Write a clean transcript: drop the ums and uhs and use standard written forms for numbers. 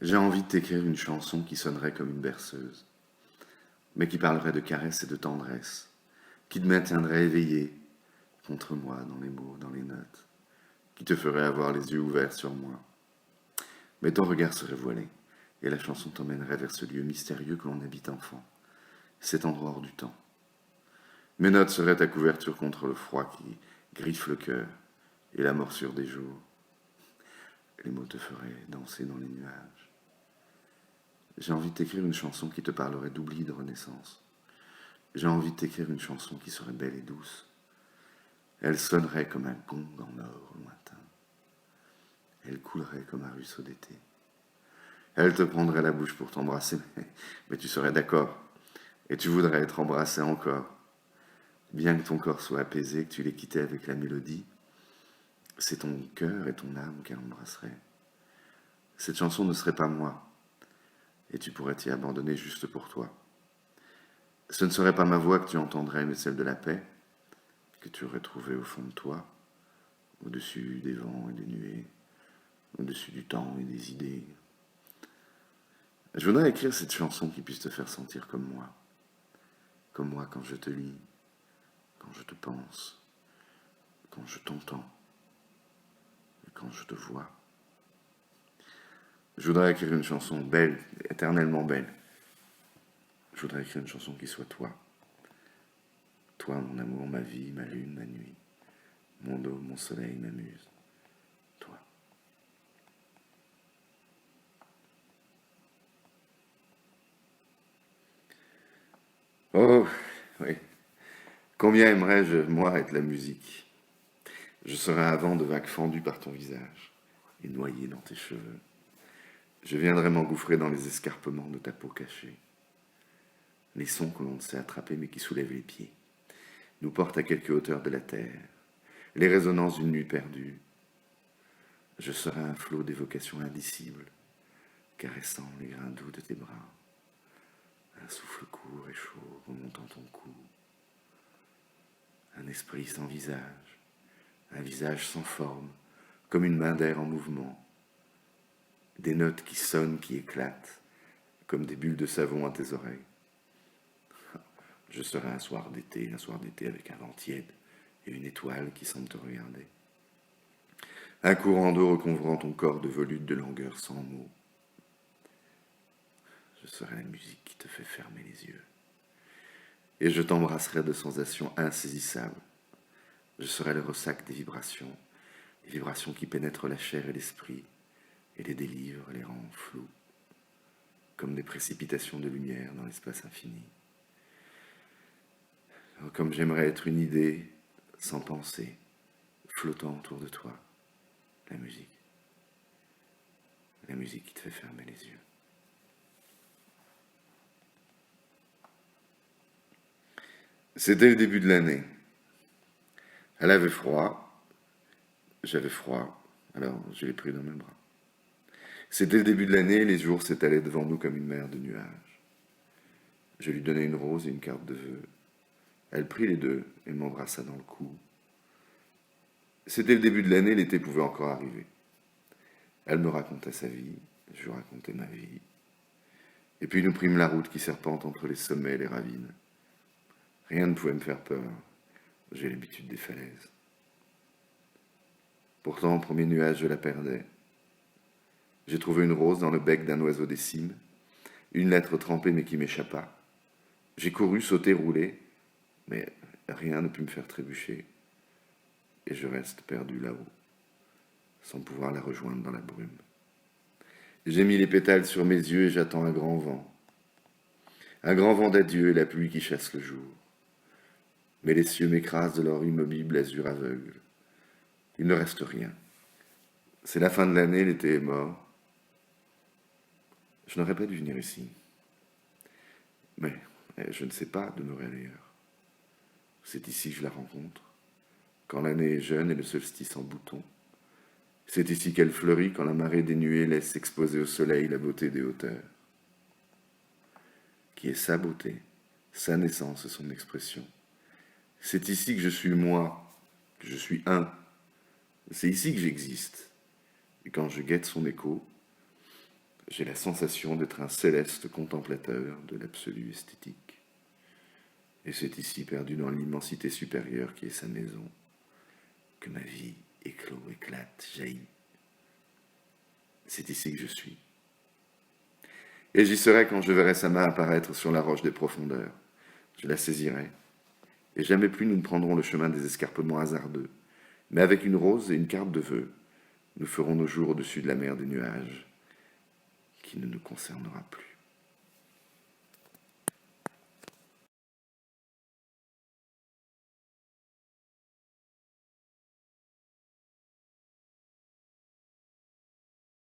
J'ai envie de t'écrire une chanson qui sonnerait comme une berceuse, mais qui parlerait de caresses et de tendresse, qui te maintiendrait éveillé contre moi dans les mots, dans les notes, qui te ferait avoir les yeux ouverts sur moi. Mais ton regard serait voilé, et la chanson t'emmènerait vers ce lieu mystérieux que l'on habite enfant, cet endroit hors du temps. Mes notes seraient ta couverture contre le froid qui griffe le cœur et la morsure des jours. Les mots te feraient danser dans les nuages. J'ai envie de t'écrire une chanson qui te parlerait d'oubli et de renaissance. J'ai envie de t'écrire une chanson qui serait belle et douce. Elle sonnerait comme un gong en or lointain. Elle coulerait comme un ruisseau d'été. Elle te prendrait la bouche pour t'embrasser, mais tu serais d'accord. Et tu voudrais être embrassé encore. Bien que ton corps soit apaisé, que tu l'aies quitté avec la mélodie, c'est ton cœur et ton âme qu'elle embrasserait. Cette chanson ne serait pas moi, et tu pourrais t'y abandonner juste pour toi. Ce ne serait pas ma voix que tu entendrais, mais celle de la paix, que tu aurais trouvée au fond de toi, au-dessus des vents et des nuées, au-dessus du temps et des idées. Je voudrais écrire cette chanson qui puisse te faire sentir comme moi quand je te lis, quand je te pense, quand je t'entends et quand je te vois. Je voudrais écrire une chanson belle, éternellement belle. Je voudrais écrire une chanson qui soit toi. Toi, mon amour, ma vie, ma lune, ma nuit. Mon eau, mon soleil, ma muse. Toi. Oh, oui. Combien aimerais-je, moi, être la musique? Je serais un vent de vagues fendu par ton visage et noyé dans tes cheveux. Je viendrais m'engouffrer dans les escarpements de ta peau cachée. Les sons que l'on ne sait attraper mais qui soulèvent les pieds nous portent à quelque hauteur de la terre. Les résonances d'une nuit perdue. Je serais un flot d'évocations indicibles, caressant les grains doux de tes bras. Un souffle court et chaud remontant ton cou. Un esprit sans visage, un visage sans forme, comme une main d'air en mouvement. Des notes qui sonnent, qui éclatent, comme des bulles de savon à tes oreilles. Je serai un soir d'été avec un vent tiède et une étoile qui semble te regarder. Un courant d'eau recouvrant ton corps de volutes de langueur sans mots. Je serai la musique qui te fait fermer les yeux. Et je t'embrasserai de sensations insaisissables. Je serai le ressac des vibrations qui pénètrent la chair et l'esprit, et les délivrent, les rendent flous, comme des précipitations de lumière dans l'espace infini. Comme j'aimerais être une idée sans pensée, flottant autour de toi, la musique qui te fait fermer les yeux. C'était le début de l'année. Elle avait froid, j'avais froid, alors je l'ai pris dans mes bras. C'était le début de l'année, les jours s'étalaient devant nous comme une mer de nuages. Je lui donnai une rose et une carte de vœux. Elle prit les deux et m'embrassa dans le cou. C'était le début de l'année, l'été pouvait encore arriver. Elle me raconta sa vie, je lui racontai ma vie. Et puis nous prîmes la route qui serpente entre les sommets et les ravines. Rien ne pouvait me faire peur, j'ai l'habitude des falaises. Pourtant, au premier nuage, je la perdais. J'ai trouvé une rose dans le bec d'un oiseau des cimes, une lettre trempée mais qui m'échappa. J'ai couru, sauté, roulé, mais rien ne put me faire trébucher. Et je reste perdu là-haut, sans pouvoir la rejoindre dans la brume. J'ai mis les pétales sur mes yeux et j'attends un grand vent d'adieu et la pluie qui chasse le jour. Mais les cieux m'écrasent de leur immobile azur aveugle. Il ne reste rien. C'est la fin de l'année, l'été est mort. Je n'aurais pas dû venir ici. Mais je ne sais pas demeurer ailleurs. C'est ici que je la rencontre, quand l'année est jeune et le solstice en bouton. C'est ici qu'elle fleurit quand la marée des nuées laisse exposer au soleil la beauté des hauteurs, qui est sa beauté, sa naissance et son expression. C'est ici que je suis moi, que je suis un. C'est ici que j'existe. Et quand je guette son écho, J'ai la sensation d'être un céleste contemplateur de l'absolu esthétique. Et c'est ici, perdu dans l'immensité supérieure qui est sa maison, que ma vie éclot, éclate, jaillit. C'est ici que je suis. Et j'y serai quand je verrai sa main apparaître sur la roche des profondeurs. Je la saisirai. Et jamais plus nous ne prendrons le chemin des escarpements hasardeux. Mais avec une rose et une carte de vœux, nous ferons nos jours au-dessus de la mer des nuages, qui ne nous concernera plus.